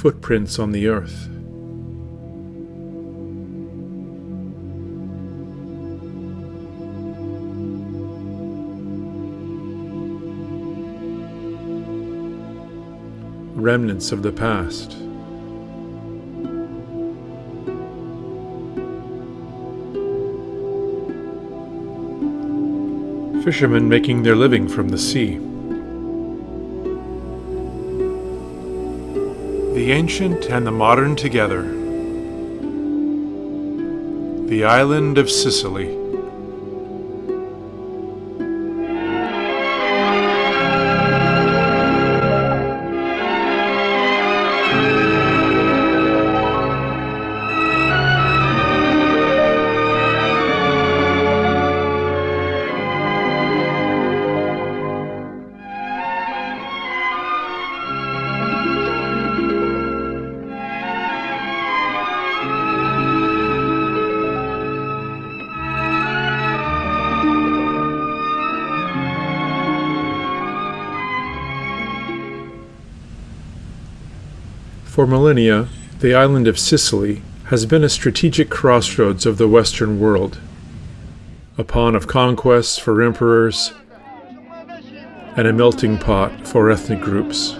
footprints on the earth. Remnants of the past. Fishermen making their living from the sea. The ancient and the modern together. The island of Sicily. For millennia, the island of Sicily has been a strategic crossroads of the Western world, a pawn of conquests for emperors, and a melting pot for ethnic groups.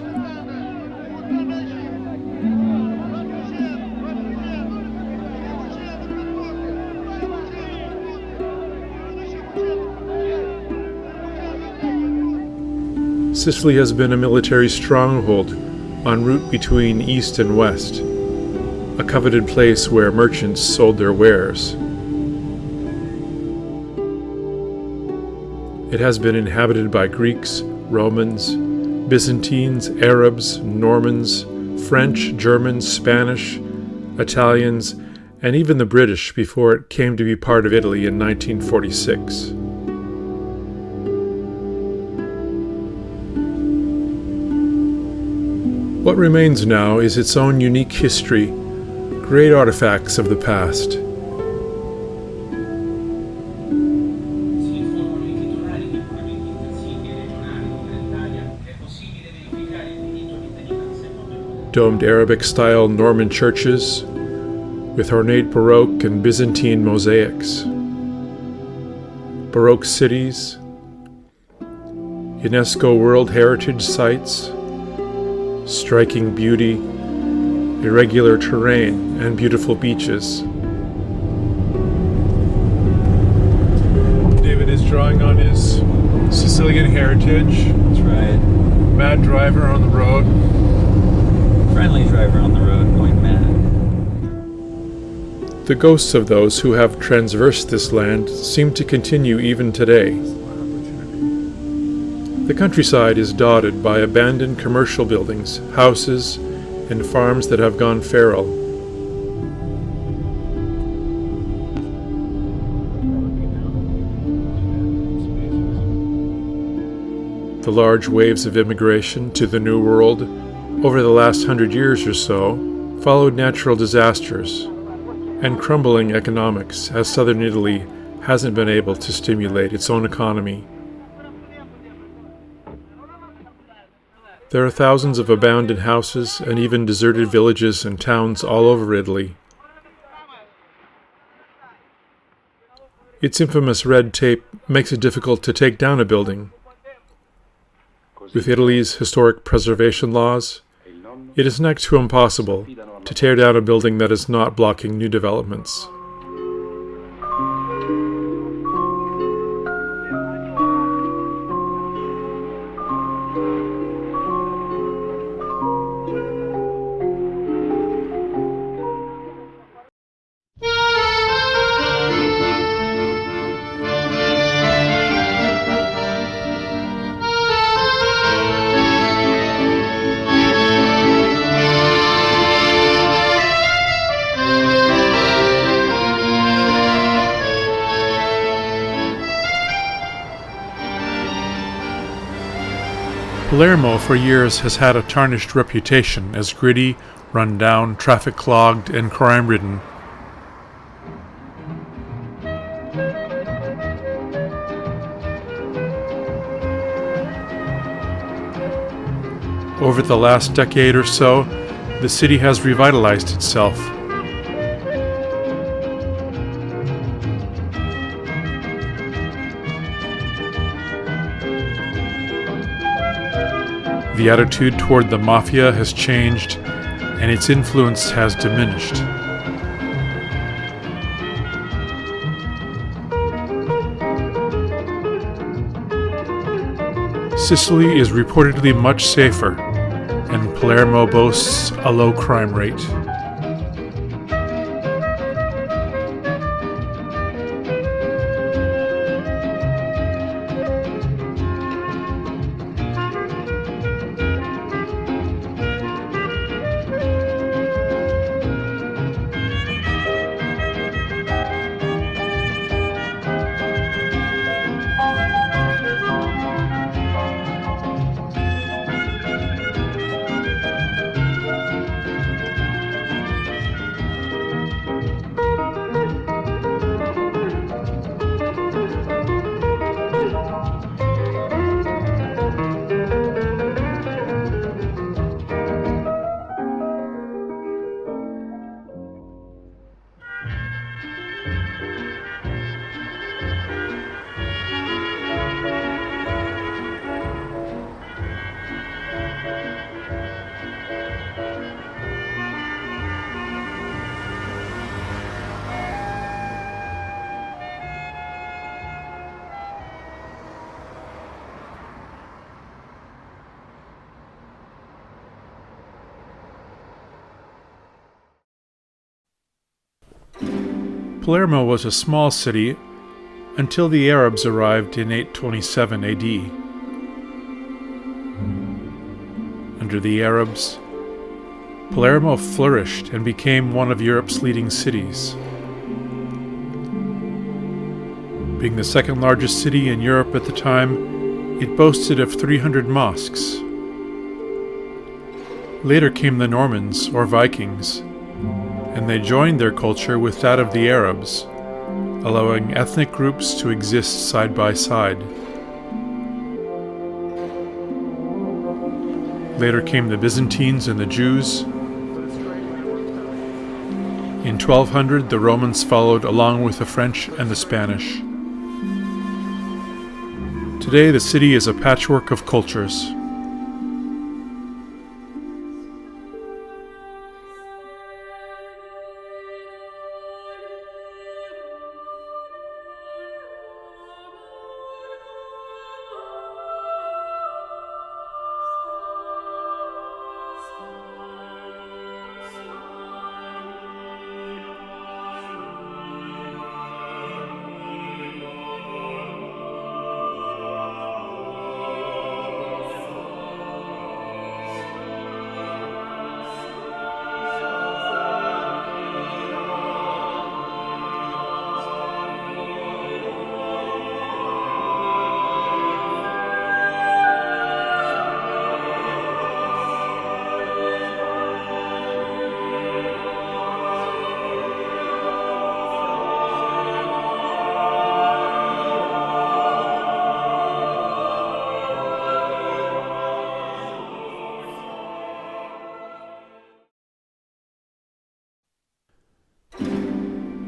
Sicily has been a military stronghold en route between east and west, a coveted place where merchants sold their wares. It has been inhabited by Greeks, Romans, Byzantines, Arabs, Normans, French, Germans, Spanish, Italians, and even the British before it came to be part of Italy in 1946. What remains now is its own unique history, great artifacts of the past. Domed Arabic-style Norman churches with ornate Baroque and Byzantine mosaics. Baroque cities, UNESCO World Heritage Sites, striking beauty, irregular terrain, and beautiful beaches. David is drawing on his Sicilian heritage. That's right. Mad driver on the road. Friendly driver on the road, going mad. The ghosts of those who have traversed this land seem to continue even today. The countryside is dotted by abandoned commercial buildings, houses, and farms that have gone feral. The large waves of immigration to the New World over the last 100 years or so followed natural disasters and crumbling economics, as southern Italy hasn't been able to stimulate its own economy. There are thousands of abandoned houses and even deserted villages and towns all over Italy. Its infamous red tape makes it difficult to take down a building. With Italy's historic preservation laws, it is next to impossible to tear down a building that is not blocking new developments. Palermo for years has had a tarnished reputation as gritty, run-down, traffic-clogged, and crime-ridden. Over the last decade or so, the city has revitalized itself. The attitude toward the mafia has changed, and its influence has diminished. Sicily is reportedly much safer, and Palermo boasts a low crime rate. Palermo was a small city until the Arabs arrived in 827 AD. Under the Arabs, Palermo flourished and became one of Europe's leading cities. Being the second largest city in Europe at the time, it boasted of 300 mosques. Later came the Normans, or Vikings, and they joined their culture with that of the Arabs, allowing ethnic groups to exist side by side. Later came the Byzantines and the Jews. In 1200, the Romans followed along with the French and the Spanish. Today, the city is a patchwork of cultures.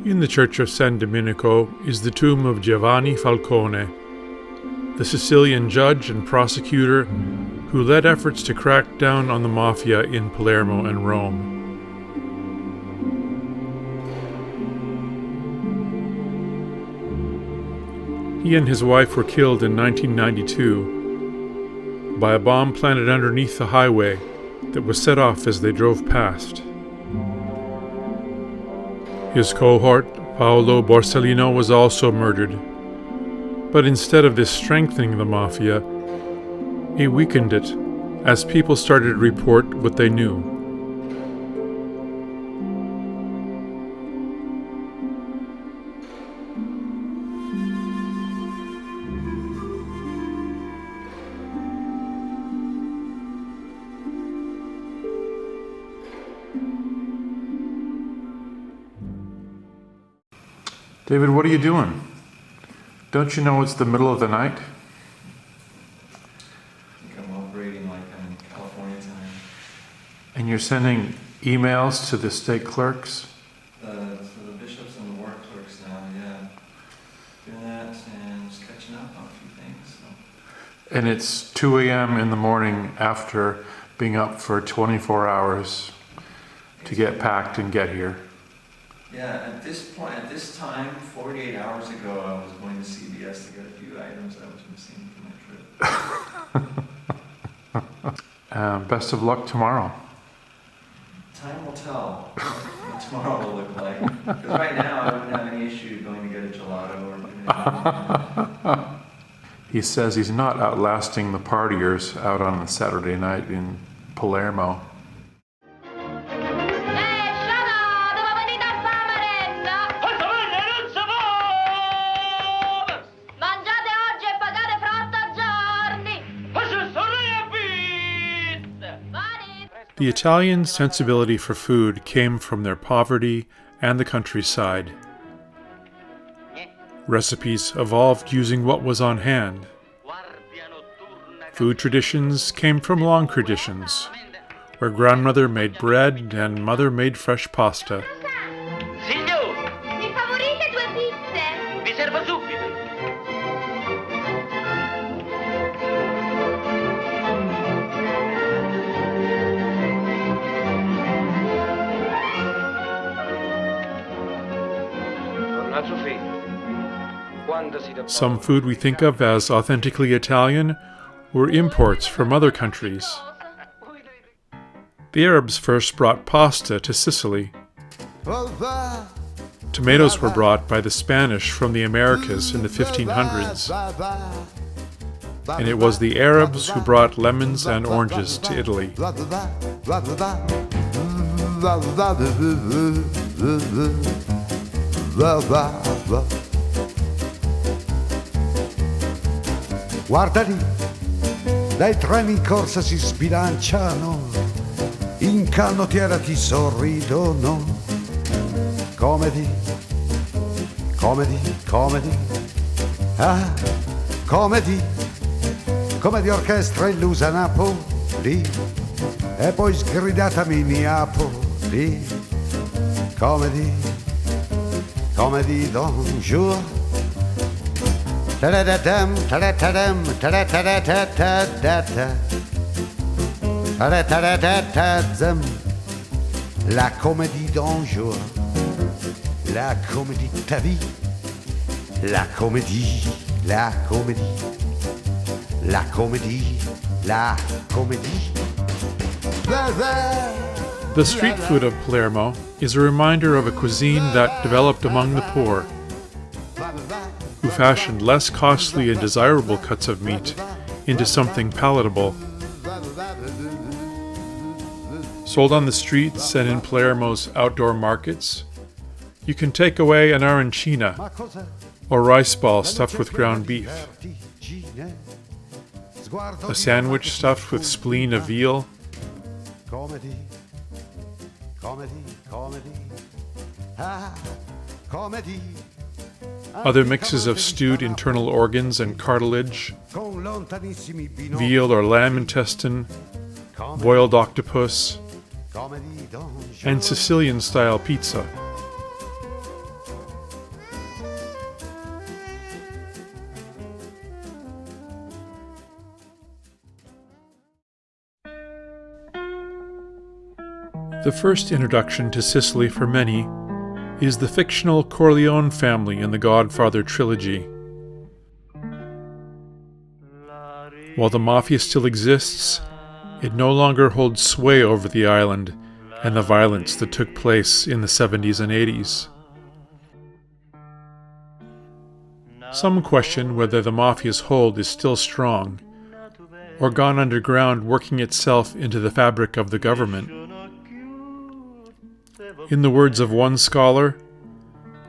In the church of San Domenico is the tomb of Giovanni Falcone, the Sicilian judge and prosecutor who led efforts to crack down on the mafia in Palermo and Rome. He and his wife were killed in 1992 by a bomb planted underneath the highway that was set off as they drove past. His cohort, Paolo Borsellino, was also murdered, but instead of this strengthening the mafia, it weakened it as people started to report what they knew. David, what are you doing? Don't you know it's the middle of the night? I think I'm operating like I'm in California time. And you're sending emails to the state clerks. For the bishops and the ward clerks now, yeah. Doing that and just catching up on a few things. So. And it's 2 a.m. in the morning after being up for 24 hours to get packed and get here. Yeah, at this time, 48 hours ago, I was going to CVS to get a few items I was missing from my trip. Best of luck tomorrow. Time will tell what tomorrow will look like. Because right now, I wouldn't have any issue going to get a gelato or doing anything. He says he's not outlasting the partiers out on a Saturday night in Palermo. The Italian sensibility for food came from their poverty and the countryside. Recipes evolved using what was on hand. Food traditions came from long traditions, where grandmother made bread and mother made fresh pasta. Signor, mi favorite 2 pizze? Vi servo subito. Some food we think of as authentically Italian were imports from other countries. The Arabs first brought pasta to Sicily. Tomatoes were brought by the Spanish from the Americas in the 1500s. And it was the Arabs who brought lemons and oranges to Italy. Guarda lì, dai treni in corsa si sbilanciano, in canottiera ti sorridono. Comedy, comedy, comedy, ah, comedy, comedy orchestra illusa Napoli, e poi sgridata Minneapoli. Comedy, comedy don't jour. Ta-da-da-dum, ta-da-da-dum, ta-da-da-da-da-da-da. Ta-da-da-da-da-da-dum. La comédie d'un jour, la comédie de ta vie, la comédie, la comédie, la comédie, la comédie. The street food of Palermo is a reminder of a cuisine that developed among the poor, who fashioned less costly and desirable cuts of meat into something palatable. Sold on the streets and in Palermo's outdoor markets, you can take away an arancina, or rice ball stuffed with ground beef, a sandwich stuffed with spleen of veal, Comedy, comedy, comedy, ah, comedy. other mixes of stewed internal organs and cartilage, veal or lamb intestine, boiled octopus, and Sicilian-style pizza. The first introduction to Sicily for many is the fictional Corleone family in the Godfather trilogy. While the mafia still exists, it no longer holds sway over the island and the violence that took place in the 70s and 80s. Some question whether the mafia's hold is still strong, or gone underground working itself into the fabric of the government. In the words of one scholar,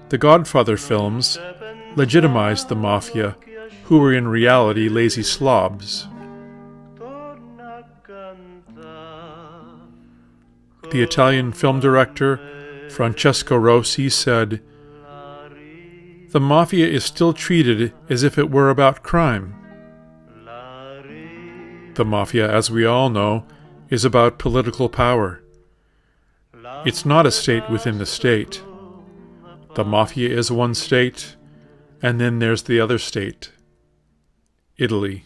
the Godfather films legitimized the mafia, who were in reality lazy slobs. The Italian film director Francesco Rosi said, "The mafia is still treated as if it were about crime. The mafia, as we all know, is about political power. It's not a state within the state. The mafia is one state, and then there's the other state, Italy.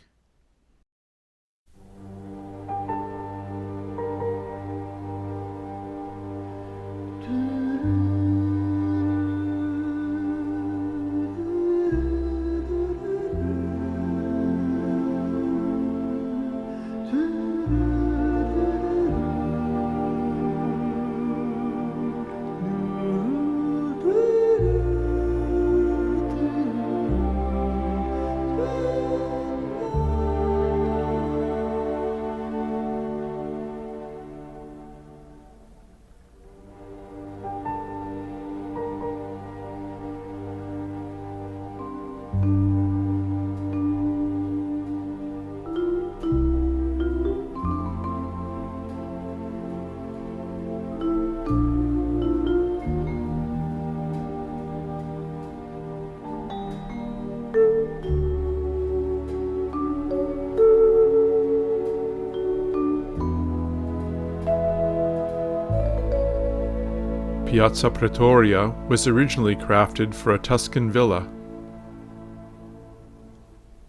Piazza Pretoria was originally crafted for a Tuscan villa.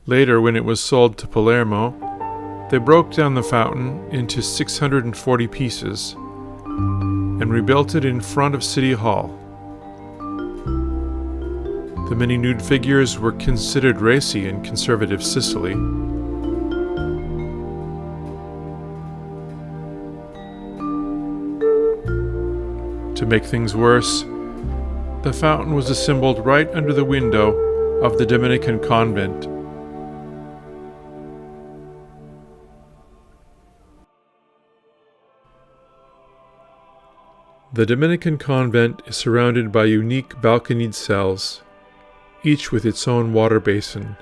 Later, when it was sold to Palermo, they broke down the fountain into 640 pieces and rebuilt it in front of City Hall. The many nude figures were considered racy in conservative Sicily. To make things worse, the fountain was assembled right under the window of the Dominican convent. The Dominican convent is surrounded by unique balconied cells, each with its own water basin.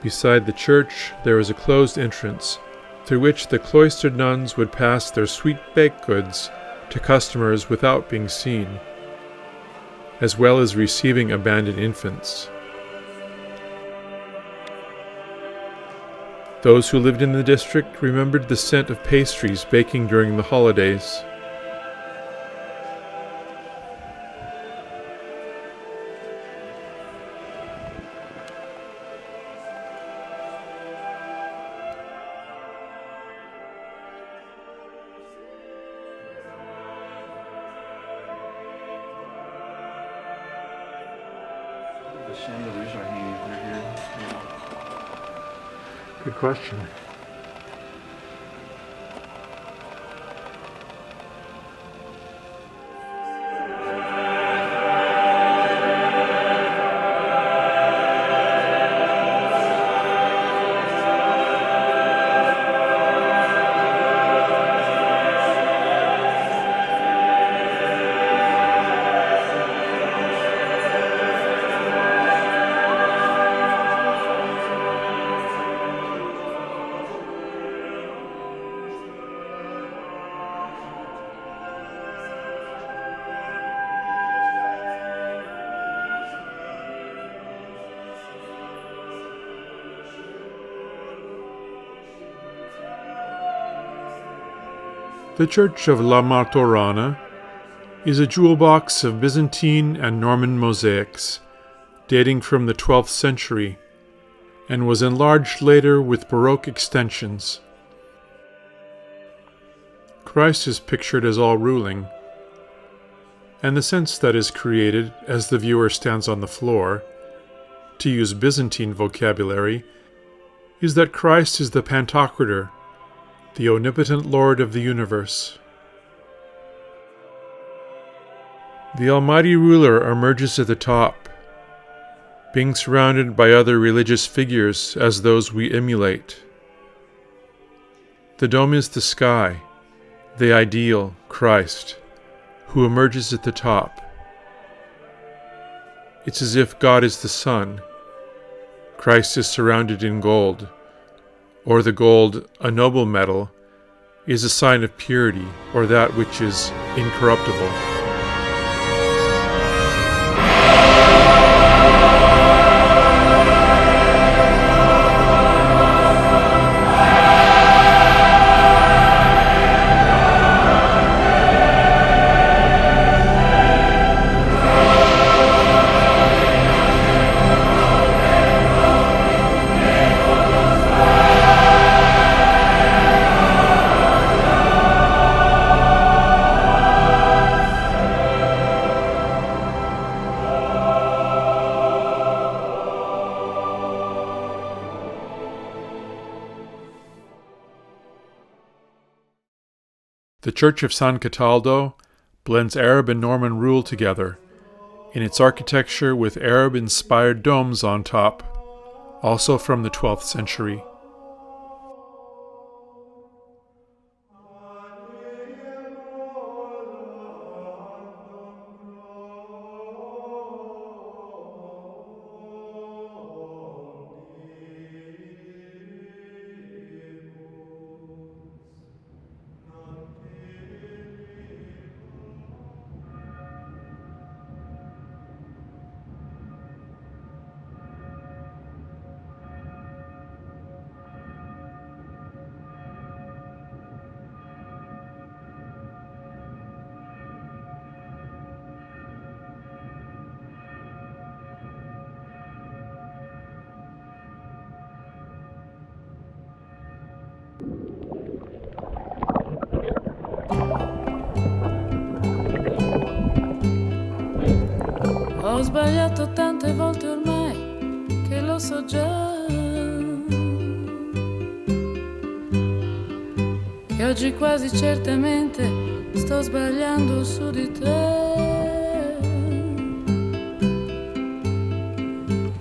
Beside the church, there is a closed entrance, through which the cloistered nuns would pass their sweet baked goods to customers without being seen, as well as receiving abandoned infants. Those who lived in the district remembered the scent of pastries baking during the holidays. The chandeliers are hanging over here. Good question. The Church of La Martorana is a jewel box of Byzantine and Norman mosaics dating from the 12th century and was enlarged later with Baroque extensions. Christ is pictured as all-ruling, and the sense that is created as the viewer stands on the floor, to use Byzantine vocabulary, is that Christ is the Pantocrator, the omnipotent Lord of the universe. The Almighty Ruler emerges at the top, being surrounded by other religious figures as those we emulate. The dome is the sky, the ideal, Christ, who emerges at the top. It's as if God is the sun. Christ is surrounded in gold, or the gold a noble metal, is a sign of purity, or that which is incorruptible. The Church of San Cataldo blends Arab and Norman rule together, in its architecture with Arab-inspired domes on top, also from the 12th century. Ho sbagliato tante volte ormai che lo so già, che oggi quasi certamente sto sbagliando su di te.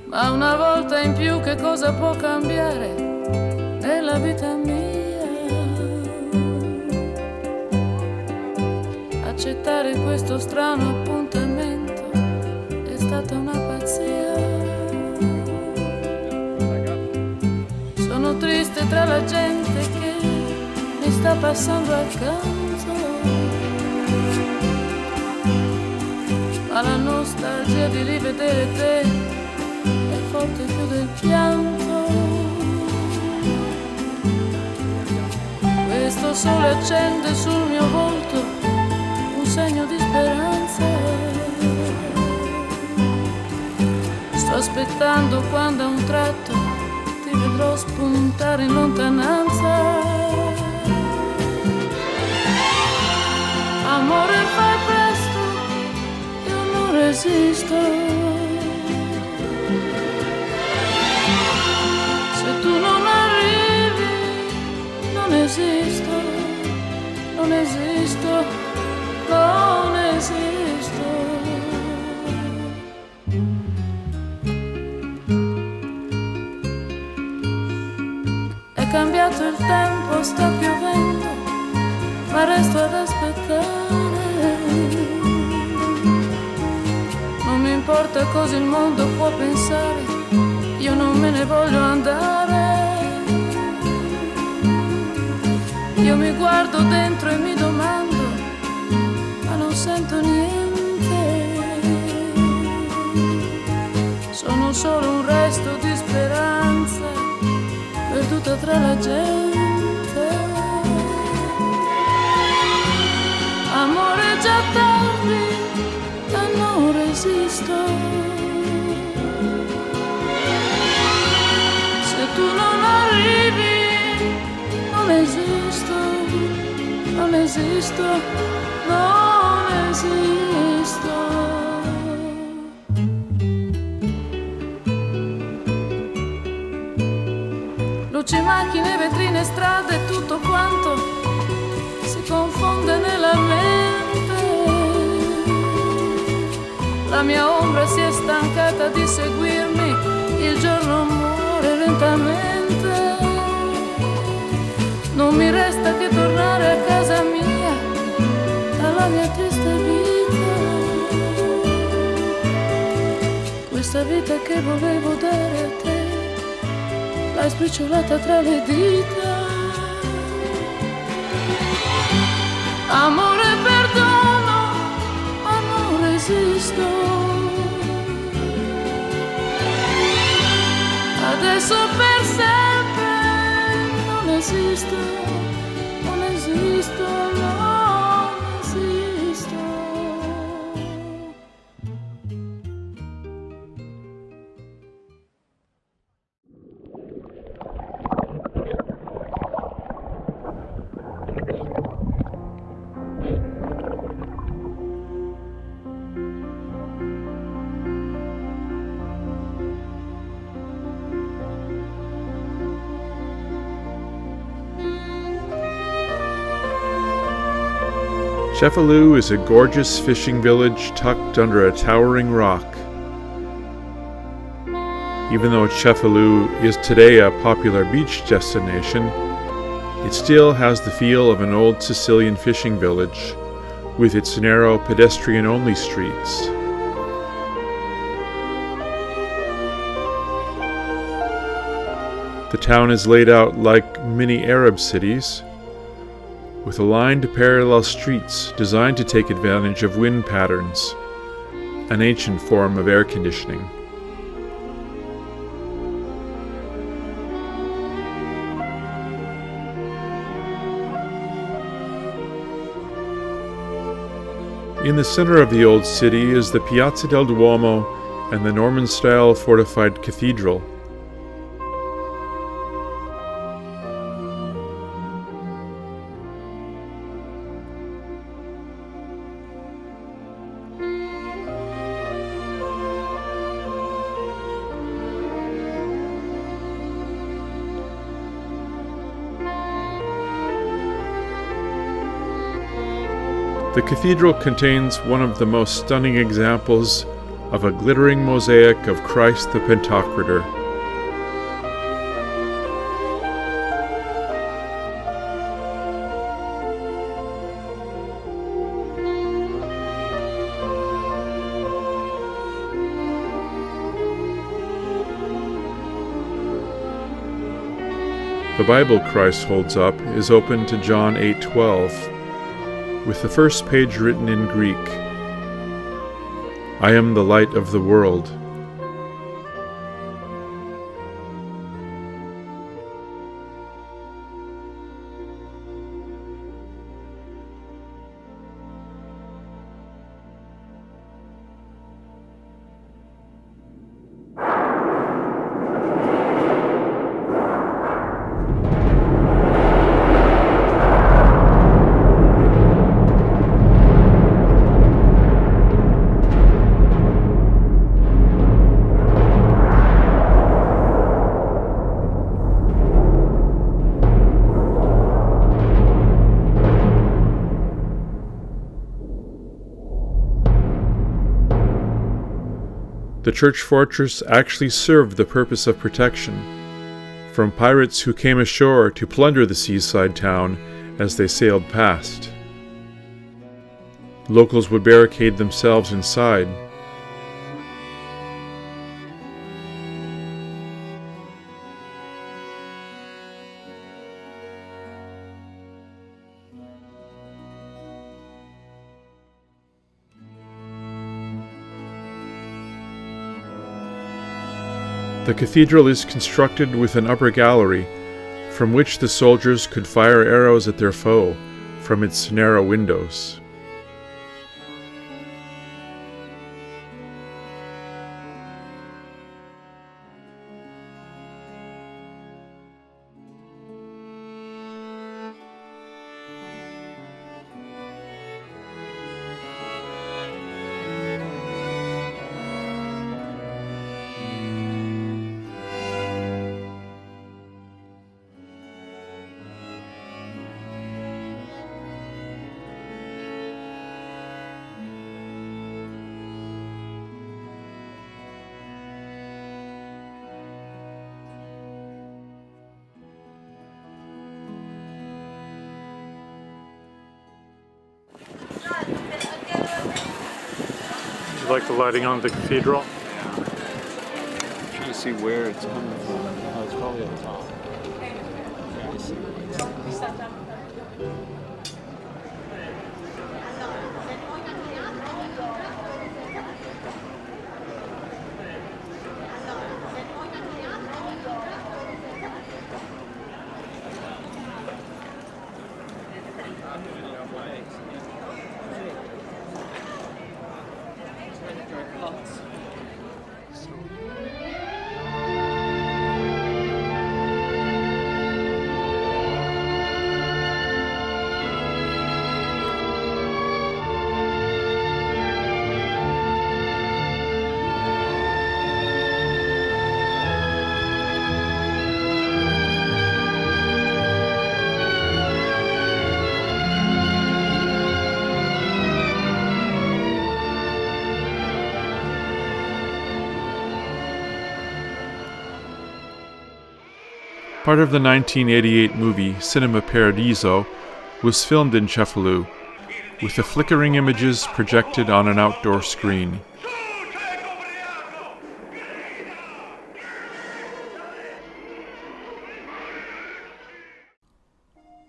Ma una volta in più che cosa può cambiare nella vita mia? Accettare questo strano appuntamento è stata una pazzia. Sono triste tra la gente che mi sta passando accanto, ma la nostalgia di rivedere te è forte più del pianto. Questo sole accende sul mio volto un segno di speranza. Sto aspettando quando a un tratto ti vedrò spuntare in lontananza. Amore, fai presto, io non resisto. Se tu non arrivi, non esisto, non esisto, non esisto. È cambiato il tempo, sta piovendo, ma resto ad aspettare. Non mi importa cosa il mondo può pensare, io non me ne voglio andare. Io mi guardo dentro e mi domando, ma non sento niente. Sono solo un resto di speranza perduta tra la gente. Amore, già tardi, ma non resisto. Se tu non arrivi, non esisto, non esisto, non esisto. Luci, macchine, vetrine, strade, tutto quanto si confonde nella mente. La mia ombra si è stancata di seguirmi, il giorno muore lentamente. Non mi resta che tornare a casa mia, alla mia triste vita. Questa vita che volevo dare a te, l'hai spicciolata tra le dita. Amore, perdono, ma non resisto. Adesso per sempre non esisto, non esisto, non esisto. Cefalu is a gorgeous fishing village tucked under a towering rock. Even though Cefalu is today a popular beach destination, it still has the feel of an old Sicilian fishing village, with its narrow pedestrian-only streets. The town is laid out like many Arab cities, with aligned parallel streets designed to take advantage of wind patterns, an ancient form of air conditioning. In the center of the old city is the Piazza del Duomo and the Norman-style fortified cathedral. The cathedral contains one of the most stunning examples of a glittering mosaic of Christ the Pantocrator. The Bible Christ holds up is open to John 8:12. with the first page written in Greek. I am the light of the world. The church fortress actually served the purpose of protection, from pirates who came ashore to plunder the seaside town as they sailed past. Locals would barricade themselves inside. The cathedral is constructed with an upper gallery, from which the soldiers could fire arrows at their foe from its narrow windows. You like the lighting on the cathedral? She's see where it's coming from. Oh, it's probably at the top. Yeah, I see. Part of the 1988 movie Cinema Paradiso was filmed in Cefalu, with the flickering images projected on an outdoor screen.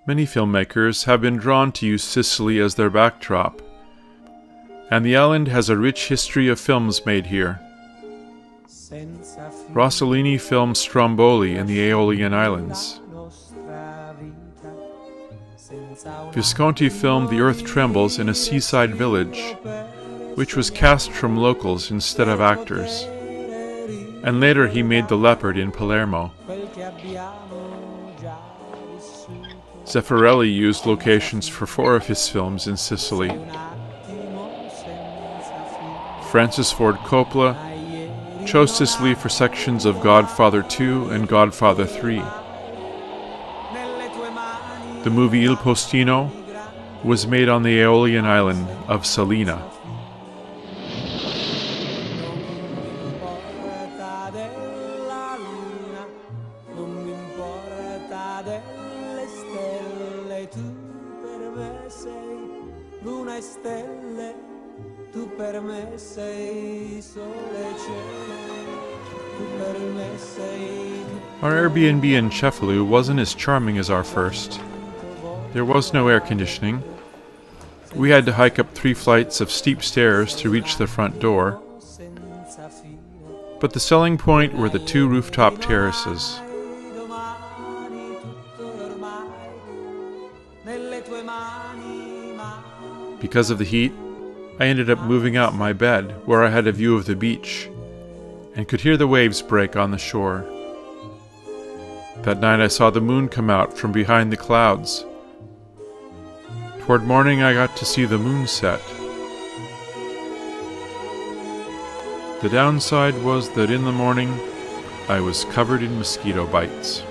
Many filmmakers have been drawn to use Sicily as their backdrop, and the island has a rich history of films made here. Rossellini filmed Stromboli in the Aeolian Islands. Visconti filmed The Earth Trembles in a seaside village, which was cast from locals instead of actors. And later he made The Leopard in Palermo. Zeffirelli used locations for 4 of his films in Sicily. Francis Ford Coppola chose Sicily for sections of Godfather II and Godfather III. The movie Il Postino was made on the Aeolian island of Salina. Our Airbnb in Cefalu wasn't as charming as our first. There was no air conditioning. We had to hike up 3 flights of steep stairs to reach the front door. But the selling point were the 2 rooftop terraces. Because of the heat, I ended up moving out my bed where I had a view of the beach and could hear the waves break on the shore. That night I saw the moon come out from behind the clouds. Toward morning I got to see the moon set. The downside was that in the morning I was covered in mosquito bites.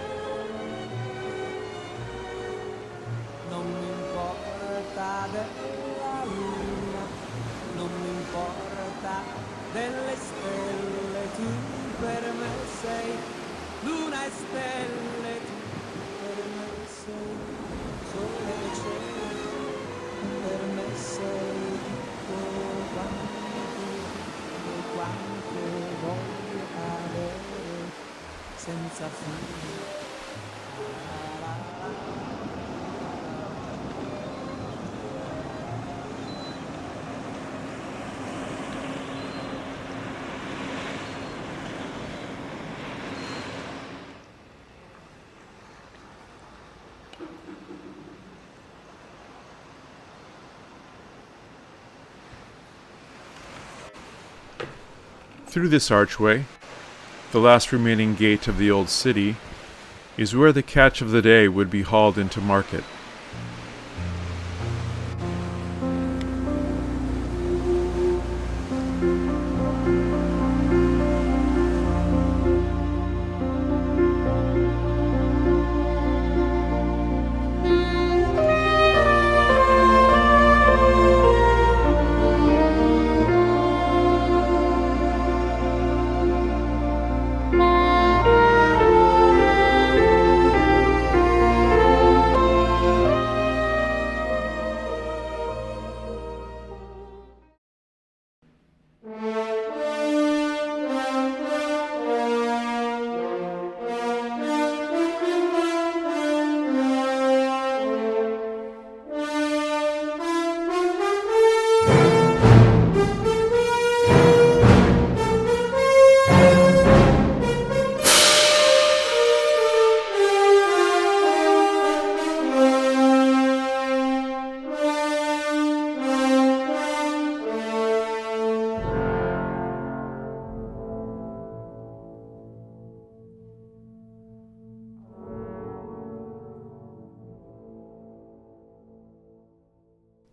Through this archway, the last remaining gate of the old city, is where the catch of the day would be hauled into market.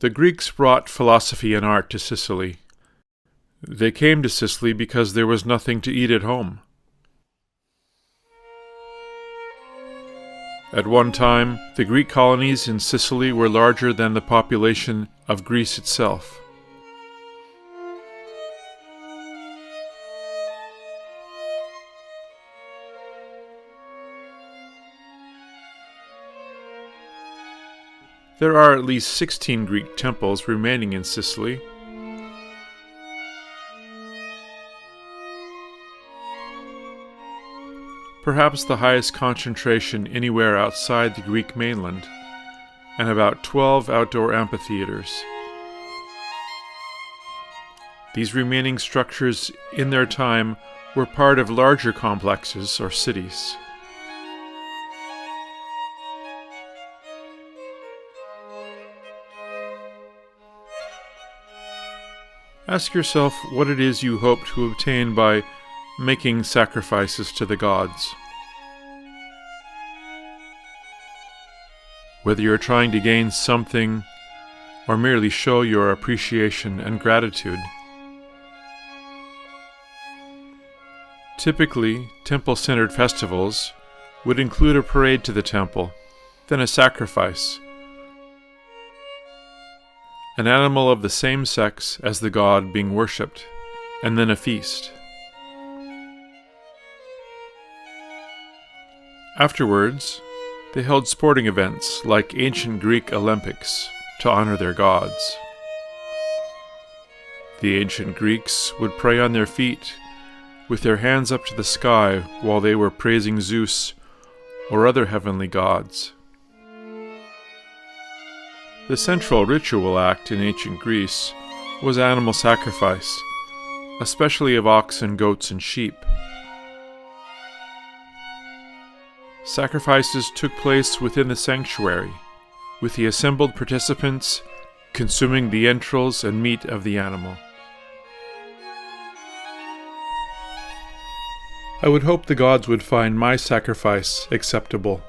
The Greeks brought philosophy and art to Sicily. They came to Sicily because there was nothing to eat at home. At one time, the Greek colonies in Sicily were larger than the population of Greece itself. There are at least 16 Greek temples remaining in Sicily. Perhaps the highest concentration anywhere outside the Greek mainland, and about 12 outdoor amphitheaters. These remaining structures in their time were part of larger complexes or cities. Ask yourself what it is you hope to obtain by making sacrifices to the gods. Whether you're trying to gain something or merely show your appreciation and gratitude. Typically, temple-centered festivals would include a parade to the temple, then a sacrifice, an animal of the same sex as the god being worshipped, and then a feast. Afterwards, they held sporting events like ancient Greek Olympics to honor their gods. The ancient Greeks would pray on their feet, with their hands up to the sky while they were praising Zeus or other heavenly gods. The central ritual act in ancient Greece was animal sacrifice, especially of oxen, goats, and sheep. Sacrifices took place within the sanctuary, with the assembled participants consuming the entrails and meat of the animal. I would hope the gods would find my sacrifice acceptable.